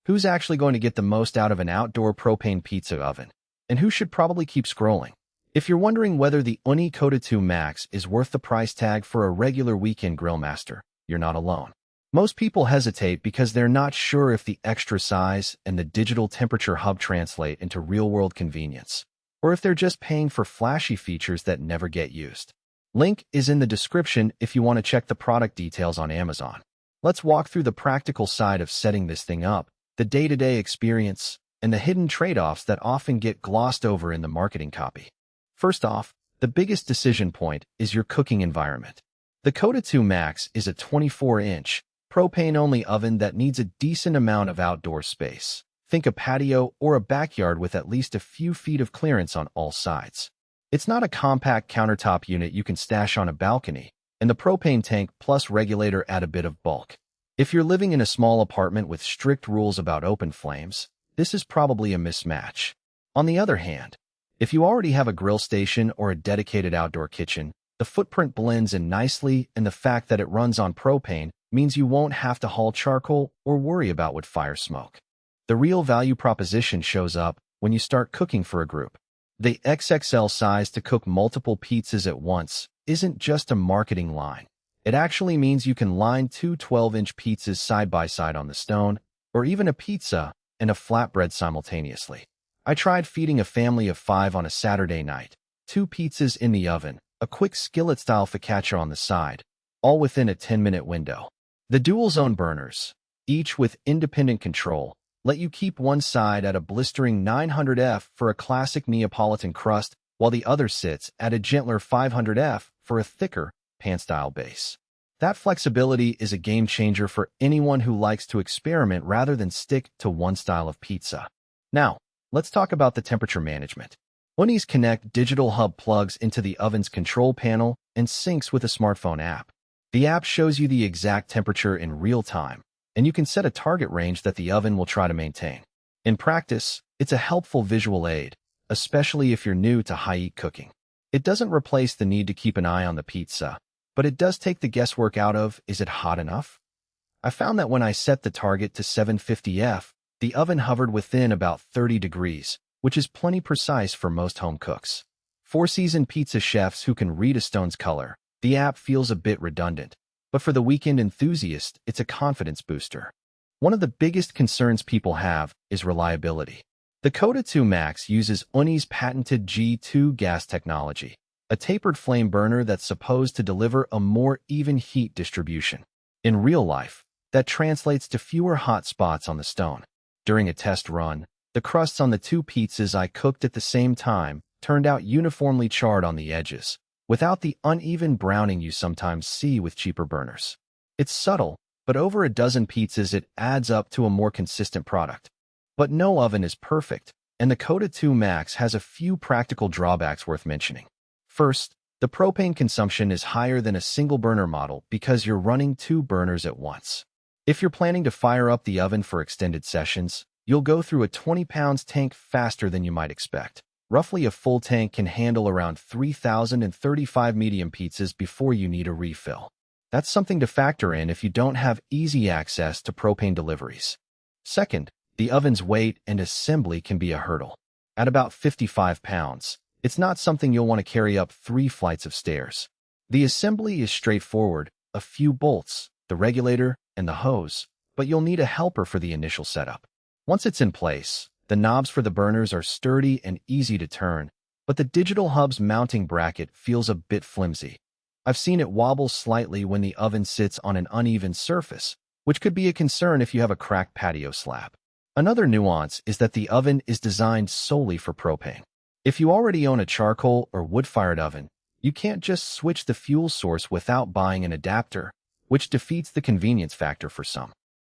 Who's actually going to get the most out of an outdoor propane pizza oven? And who should probably keep scrolling? If you're wondering whether the Ooni Koda 2 Max is worth the price tag for a regular weekend grill master, you're not alone. Most people hesitate because they're not sure if the extra size and the digital temperature hub translate into real-world convenience, or if they're just paying for flashy features that never get used. Link is in the description if you want to check the product details on Amazon. Let's walk through the practical side of setting this thing up, the day-to-day experience, and the hidden trade-offs that often get glossed over in the marketing copy. First off, the biggest decision point is your cooking environment. The Koda 2 Max is a 24-inch, propane-only oven that needs a decent amount of outdoor space. Think a patio or a backyard with at least a few feet of clearance on all sides. It's not a compact countertop unit you can stash on a balcony, and the propane tank plus regulator add a bit of bulk. If you're living in a small apartment with strict rules about open flames, this is probably a mismatch. On the other hand, if you already have a grill station or a dedicated outdoor kitchen, the footprint blends in nicely, and the fact that it runs on propane means you won't have to haul charcoal or worry about wood fire smoke. The real value proposition shows up when you start cooking for a group. The XXL size to cook multiple pizzas at once isn't just a marketing line. It actually means you can line two 12-inch pizzas side by side on the stone, or even a pizza and a flatbread simultaneously. I tried feeding a family of 5 on a Saturday night. 2 pizzas in the oven, a quick skillet-style focaccia on the side, all within a 10-minute window. The dual-zone burners, each with independent control, let you keep one side at a blistering 900 F for a classic Neapolitan crust, while the other sits at a gentler 500 F for a thicker, pan-style base. That flexibility is a game-changer for anyone who likes to experiment rather than stick to one style of pizza. Now, let's talk about the temperature management. Ooni's Connect digital hub plugs into the oven's control panel and syncs with a smartphone app. The app shows you the exact temperature in real time, and you can set a target range that the oven will try to maintain. In practice, it's a helpful visual aid, especially if you're new to high-heat cooking. It doesn't replace the need to keep an eye on the pizza, but it does take the guesswork out of, is it hot enough? I found that when I set the target to 750 F, the oven hovered within about 30 degrees, which is plenty precise for most home cooks. For seasoned pizza chefs who can read a stone's color, the app feels a bit redundant, but for the weekend enthusiast, it's a confidence booster. One of the biggest concerns people have is reliability. The Koda 2 Max uses Ooni's patented G2 gas technology, a tapered flame burner that's supposed to deliver a more even heat distribution. In real life, that translates to fewer hot spots on the stone. During a test run, the crusts on the 2 pizzas I cooked at the same time turned out uniformly charred on the edges, without the uneven browning you sometimes see with cheaper burners. It's subtle, but over a dozen pizzas it adds up to a more consistent product. But no oven is perfect, and the Koda 2 Max has a few practical drawbacks worth mentioning. First, the propane consumption is higher than a single burner model because you're running 2 burners at once. If you're planning to fire up the oven for extended sessions, you'll go through a 20-pound tank faster than you might expect. Roughly a full tank can handle around 3,035 medium pizzas before you need a refill. That's something to factor in if you don't have easy access to propane deliveries. Second, the oven's weight and assembly can be a hurdle. At about 55 pounds, it's not something you'll want to carry up 3 flights of stairs. The assembly is straightforward, a few bolts, the regulator, and the hose, but you'll need a helper for the initial setup. Once it's in place, the knobs for the burners are sturdy and easy to turn, but the digital hub's mounting bracket feels a bit flimsy. I've seen it wobble slightly when the oven sits on an uneven surface, which could be a concern if you have a cracked patio slab. Another nuance is that the oven is designed solely for propane. If you already own a charcoal or wood-fired oven, you can't just switch the fuel source without buying an adapter, which defeats the convenience factor for some.